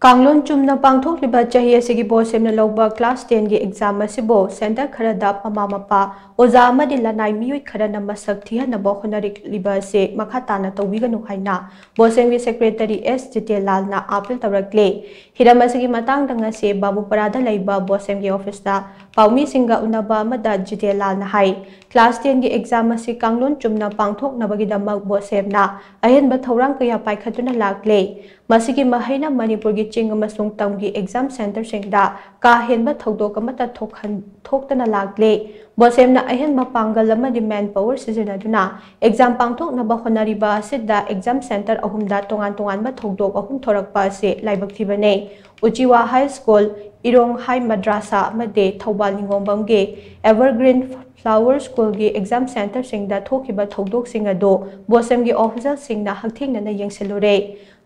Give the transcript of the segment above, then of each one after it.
कांगलोन चुमना पांगथोकलिबा चाही असिगी बोसेमना लौबा क्लास 10 गी exam असिबो centre Khardah mama मपा ओजा अमदि लनाई मियोय खरना मसक थिहनबा होनरिकलिबा से मखा ताना तौबिगनु हाइना बोसेमगी सेक्रेटरी एस जितेलालना अपील तवरकले हिरम असिगी मतंग दंगसे बाबूपरादा लैबा बोसेमगी ऑफिसदा पाउमी सिंगा उनबा अमदा जितेलालना हाई क्लास 10 गी एग्जाम असि कांगलोन चुमना पांगथोकनबगिदमक बोसेमना अहेनबा थौरांग कया पाइखतुना लागले मसिगी महैना मणिपुर की चिंग अमसुंग तमगी एग्जाम सेंटर सिंगदा का हेनबा थौदोक अमता थोकतना लागले बोसेमना अहेनबा पांगल अमदि मैन पावर सिजनदुना एग्जाम पांगथोकनबा होनरिबा असिदा एग्जाम सेंटर अहुमदा तोंगान तोंगानबा थौदोक अहुम थोरकपा असे लाइबक्थिबने Uchiwa high school Irong high Madrasa अमदे थौबाल निंगोंबमगे एवरग्रीन फ्लावर स्कूल की एग्जाम सेंटर सिंगदा थोकिबा थौदोक सिंगदो बोसेमगी ऑफिसर सिंगना हकथेंगना यंगसेलुरे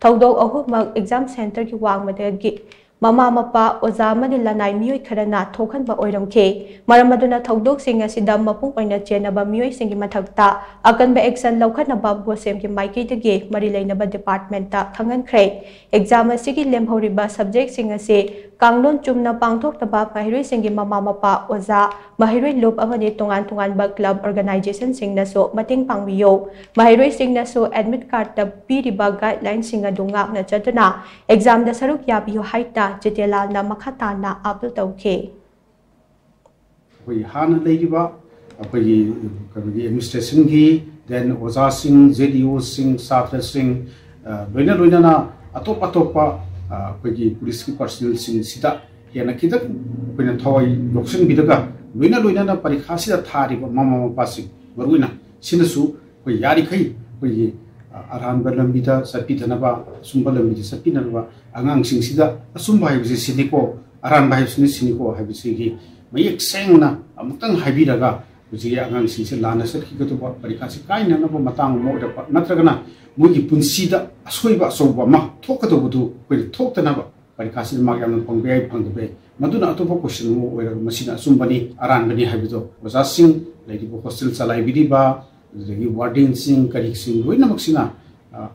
थौदोक अहुमक एग्जाम सेंटर की वांगमदगी ममा मपा ओजा अमदि लनाई मियोय खरना थोखनबा ओइरमखे मरमदुना थौदोक सिंग असिदा मपुंग ओइना चेनबा मियोय सिंगी मथक्ता अकनबा एक्शन लौखनबा बोसेमगी माइकेदगे मरि लैनबा डिपार्टमेंटा खंगनख्रे एग्जाम असिगी लेमहौरिबा सब्जेक्ट सिंग असे कांगलोन चुमना पांगथोकतबा महिरुई सिंगी ममा मपा ओजा महिरुई लुप अमदि तोंगान तोंगानबा क्लब ऑर्गेनाइजेशन सिंगनसो मतिंग पांगबियो महिरुई सिंगनसो एडमिट कार्ड ता पीरिबा गाइडलाइन सिंग अदु ngapna chatuna exam da saruk yabiyo haita जितेलालना मखाताना अपील तौखे हाना लेरिबा अखोई एडमिनिस्ट्रेशन की देन ओजा सिंह जेडीओ सिंह छात्र सिंह लोइना लोइना अतोप अतोपा अखोई पुलिस की पर्सनल सिंह सिदा हेना खिदक अखोइना थवai लोक्सन बिदगा लोइना लोइना परीक्षा सिदा थारिबा ममा मपा सिंह मरुइना सिनसु अखोई यारिखै अखोई अरानबा लंबिदा सत्पिदनबा असुंबा लंबिदा सत्पिदनबा आंगांसिंगसिदा असुंबा हाइबसे सिनिको अरानबा हाइबसे सिनिको हाइबसेगी मयेक सेंगना अमुक्तंग हाइबिरगा बुजिगे आंगांसिंगसे लाना सत्खिगतबा परीक्षासे काइननबा मतांग मोदपा नत्रगना मुगी पुंसीदा असोइबा असोबा मा थोकदबदु कोइ थोक्तनबा परीक्षासे मार्क यामन पंगबे पंगबे मदुना अतोपा क्वेश्चन मो ओइरगा मसिना असुंबनी अरानबनी हाइबिदो ओजासिंग लेदिबो हॉस्टल चलाइबिदिबा वार्डन सिंह करी सिंह लोइनमक्सिना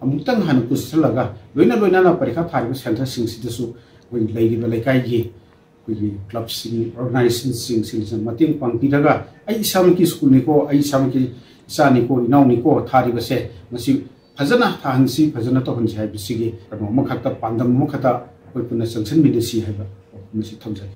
अमुक्तंग हान पुसलगा लोइना परीक्षा थारिबा सेंटर सिंगसिदसु कोइ लैरिबा लेकाइगी कोइ क्लब सिंह ऑर्गेनाइजेशन सिंह मतिंग पांगपिरगा आई इसामकी स्कूल निको आई इसामकी इसानिको इनाउनिको थारिबसे मसि फजना थाहंसी फजना तो हंसी हाइबसिगी मखता पांदम मखता कोइ पुना संसन बिदसी हाइबा मसि थौजाई।